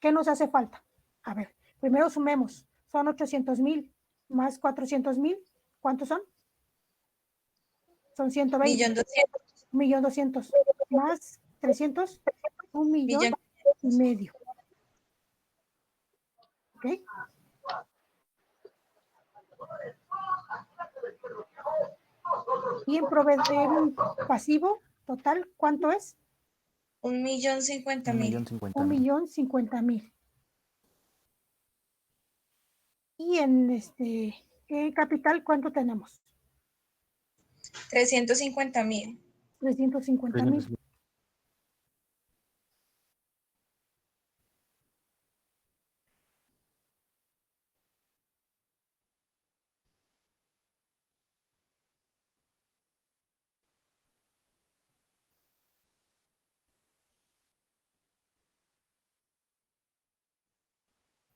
¿Qué nos hace falta? A ver, primero sumemos. Son 800,000 más 400,000. ¿Cuántos son? Son 120. 1.200.000. 1,200,000 más 300, 1,500,000. ¿Ok? Y en pasivo total, ¿cuánto es? 1.050.000. 1,050,000. 1,050,000. Y en Capital, ¿cuánto tenemos? 350,000. 350,000.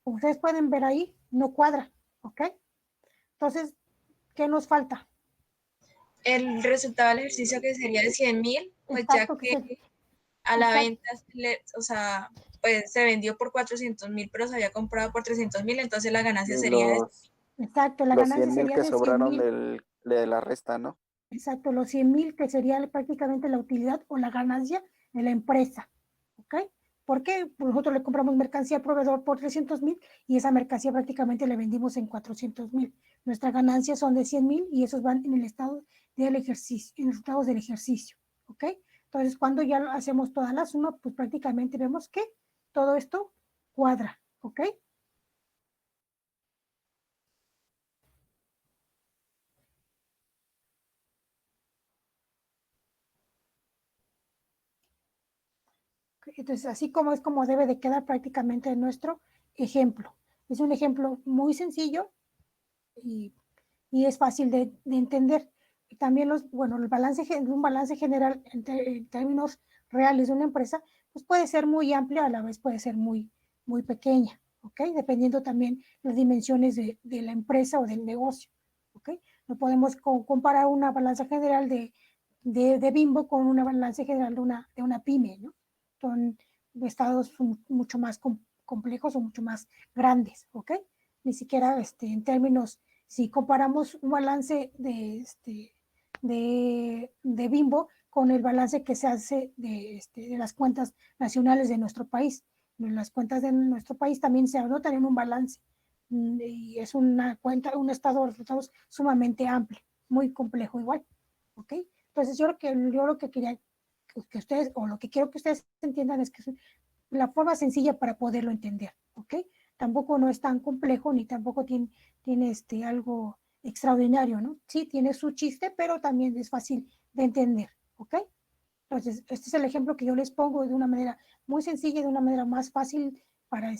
Como ustedes pueden ver ahí, no cuadra, ¿ok? Entonces, ¿qué nos falta? El resultado del ejercicio que sería de 100,000, pues Exacto, ya que a la venta, o sea, pues se vendió por 400,000, pero se había comprado por 300,000, entonces la ganancia Y sería de... Exacto, la los ganancia 100,000 sería que de sobraron 100,000. de la resta, ¿no? Exacto, los 100,000 que sería prácticamente la utilidad o la ganancia de la empresa, ¿ok? Porque nosotros le compramos mercancía al proveedor por 300,000 y esa mercancía prácticamente le vendimos en 400,000. Nuestras ganancias son de 100,000 y esos van en el estado del ejercicio, en los resultados del ejercicio, ¿ok? Entonces, cuando ya hacemos toda la suma, pues prácticamente vemos que todo esto cuadra, ¿ok? Entonces, así como es como debe de quedar prácticamente nuestro ejemplo. Es un ejemplo muy sencillo y, es fácil de entender. También el balance, un balance general en términos reales de una empresa, pues puede ser muy amplia, a la vez puede ser muy pequeña, ¿ok? Dependiendo también las dimensiones de la empresa o del negocio, ¿ok? No podemos comparar una balanza general de Bimbo con una balanza general de una pyme, ¿no? Son estados mucho más complejos o mucho más grandes, ¿ok? Ni siquiera en términos, si comparamos un balance de Bimbo con el balance que se hace de las cuentas nacionales de nuestro país. Las cuentas de nuestro país también se anotan en un balance y es una cuenta, un estado de resultados sumamente amplio, muy complejo igual, ¿ok? Entonces yo lo que quería que ustedes, o lo que quiero que ustedes entiendan es que es la forma sencilla para poderlo entender, ¿ok? Tampoco no es tan complejo ni tampoco tiene algo extraordinario, ¿no? Sí, tiene su chiste, pero también es fácil de entender, ¿ok? Entonces, este es el ejemplo que yo les pongo de una manera muy sencilla, de una manera más fácil para,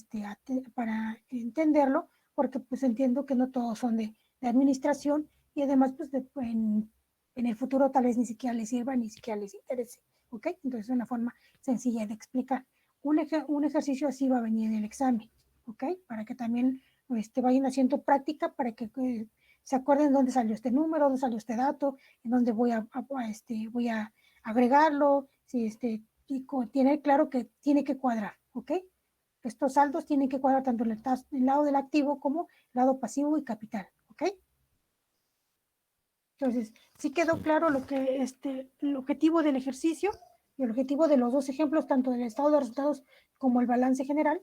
para entenderlo, porque pues entiendo que no todos son de administración y además pues en el futuro tal vez ni siquiera les sirva, ni siquiera les interese, ¿ok? Entonces es una forma sencilla de explicar. Un ejercicio así va a venir en el examen, ¿ok? Para que también vayan haciendo práctica, para que se acuerden dónde salió este número, dónde salió este dato, en dónde voy a agregarlo, si y tiene claro que tiene que cuadrar, ¿ok? Estos saldos tienen que cuadrar tanto en el lado del activo como el lado pasivo y capital, ¿ok? Entonces, sí quedó claro lo que el objetivo del ejercicio y el objetivo de los dos ejemplos, tanto del estado de resultados como el balance general.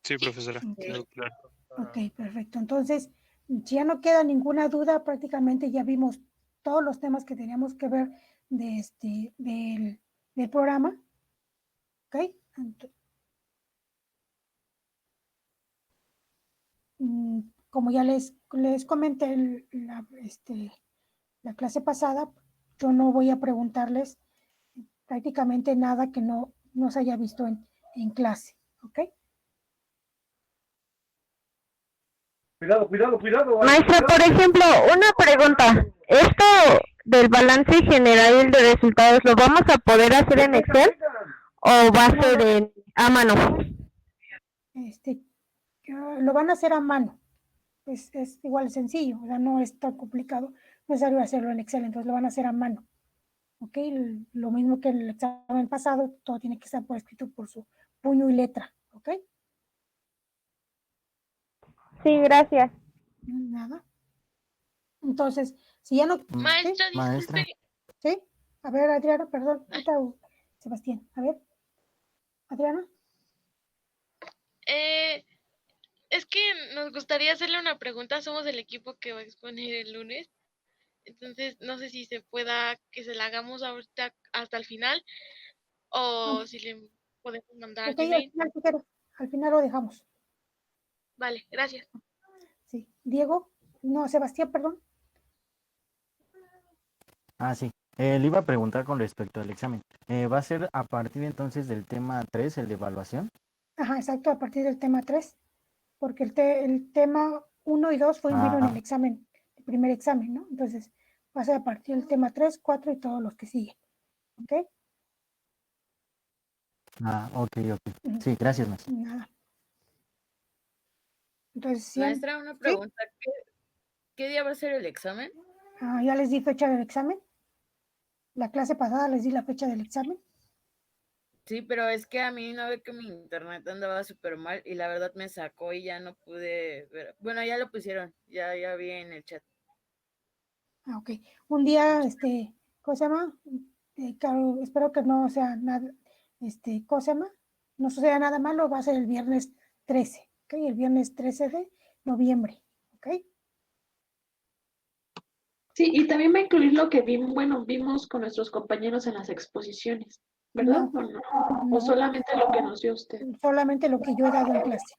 Sí, profesora, quedó claro. Ok, perfecto. Entonces, si ya no queda ninguna duda, prácticamente ya vimos todos los temas que teníamos que ver del programa. Ok. Como ya les comenté la clase pasada, yo no voy a preguntarles prácticamente nada que no se haya visto en clase. ¿Ok? Cuidado, cuidado, cuidado. Maestra, por ejemplo, una pregunta. ¿Esto del balance general de resultados lo vamos a poder hacer en Excel o va a ser a mano? Lo van a hacer a mano. Es igual sencillo, o sea, no es tan complicado, no es necesario hacerlo en Excel, entonces lo van a hacer a mano. ¿Ok? Lo mismo que en el examen pasado, todo tiene que estar por escrito por su puño y letra. ¿Ok? Sí, gracias. Nada. Entonces, si ya no... Maestra, Maestra. disculpe. ¿Sí? A ver, Adriana, perdón. Sebastián, a ver. Adriana. Es que nos gustaría hacerle una pregunta. Somos el equipo que va a exponer el lunes. Entonces, no sé si se pueda que se la hagamos ahorita hasta el final o si le podemos mandar Ok, al Gmail. al final lo dejamos. Vale, gracias. Sí. Diego, no, Sebastián, perdón. Ah, sí. Le iba a preguntar con respecto al examen. ¿Va a ser a partir entonces del tema 3, el de evaluación? Ajá, exacto, a partir del tema 3, porque el tema 1 y 2 vino en el examen, el primer examen, ¿no? Entonces, va a ser a partir del tema 3, 4 y todos los que siguen. ¿Ok? Ah, ok. Sí, gracias, maestra. Nada. Entonces, sí, Maestra, una pregunta. ¿Qué día va a ser el examen? ya les di fecha del examen. La clase pasada les di la fecha del examen. Sí, pero es que a mí no ve que mi internet andaba súper mal y la verdad me sacó y ya no pude ver. Bueno, ya lo pusieron, ya vi en el chat. Ah, ok. Un día, ¿cómo se llama? Claro, espero que no sea nada, ¿cómo se llama? No suceda nada malo, va a ser el viernes 13, ¿ok? El viernes 13 de noviembre, ¿ok? Sí, y también va a incluir lo que vimos con nuestros compañeros en las exposiciones, ¿verdad? No, ¿O no, solamente lo que nos dio usted? solamente lo que yo he dado en clase.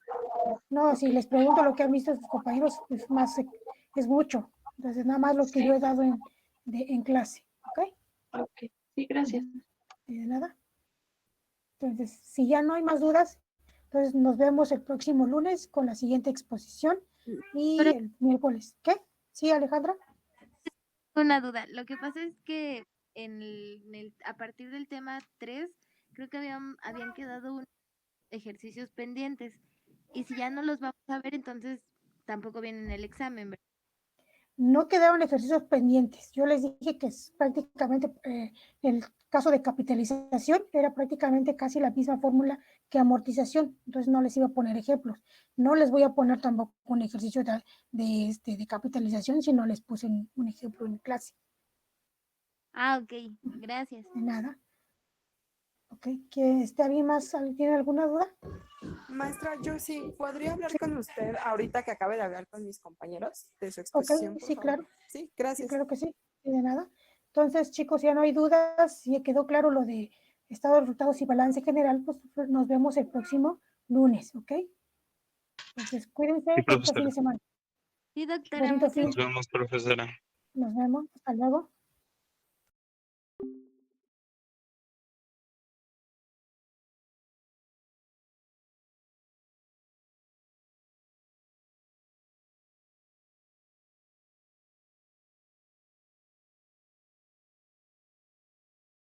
No, si les pregunto lo que han visto sus compañeros, es mucho. Entonces, nada más lo que yo he dado en clase, ¿ok? Ok, sí, gracias. Y de nada. Entonces, si ya no hay más dudas, entonces nos vemos el próximo lunes con la siguiente exposición y Pero el miércoles. ¿Qué? ¿Sí, Alejandra? una duda. Lo que pasa es que a partir del tema 3, creo que habían quedado unos ejercicios pendientes. Y si ya no los vamos a ver, entonces tampoco vienen en el examen, ¿verdad? No quedaron ejercicios pendientes. Yo les dije que es prácticamente el caso de capitalización era prácticamente casi la misma fórmula que amortización. Entonces no les iba a poner ejemplos. No les voy a poner tampoco un ejercicio de capitalización si no les puse un ejemplo en clase. Ah, ok. Gracias. De nada. Ok, ¿alguien más tiene alguna duda? Maestra, yo sí, ¿podría hablar con usted ahorita que acabe de hablar con mis compañeros de su Ok, exposición, por sí, favor? claro. Sí, gracias. Claro que sí, sí, de nada. Entonces, chicos, ya no hay dudas, si quedó claro lo de estado de resultados y balance general, pues nos vemos el próximo lunes, ¿ok? Entonces, cuídense, Sí, bonito fin profesora. de semana. Sí, doctora, Bonito muchas fin. Nos vemos, profesora. Nos vemos, hasta luego.